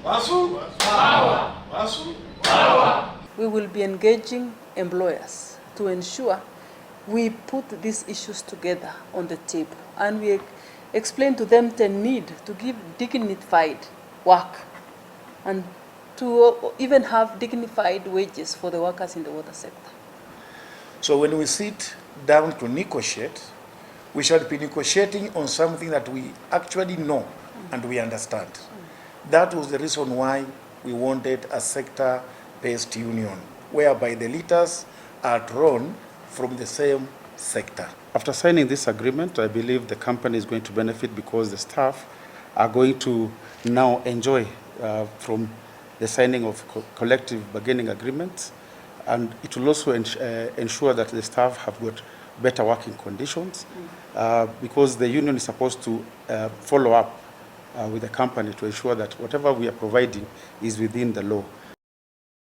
WASWU power. WASWU power. We will be engaging employers to ensure we put these issues together on the table, and we explain to them the need to give dignified work and to even have dignified wages for the workers in the water sector. So when we sit down to negotiate, we shall be negotiating on something that we actually know and we understand. That was the reason why we wanted a sector-based union, whereby the leaders are drawn from the same sector. After signing this agreement, I believe the company is going to benefit because the staff are going to now enjoy from the signing of collective bargaining agreements, and it will also ensure that the staff have got better working conditions because the union is supposed to follow up with the company to ensure that whatever we are providing is within the law.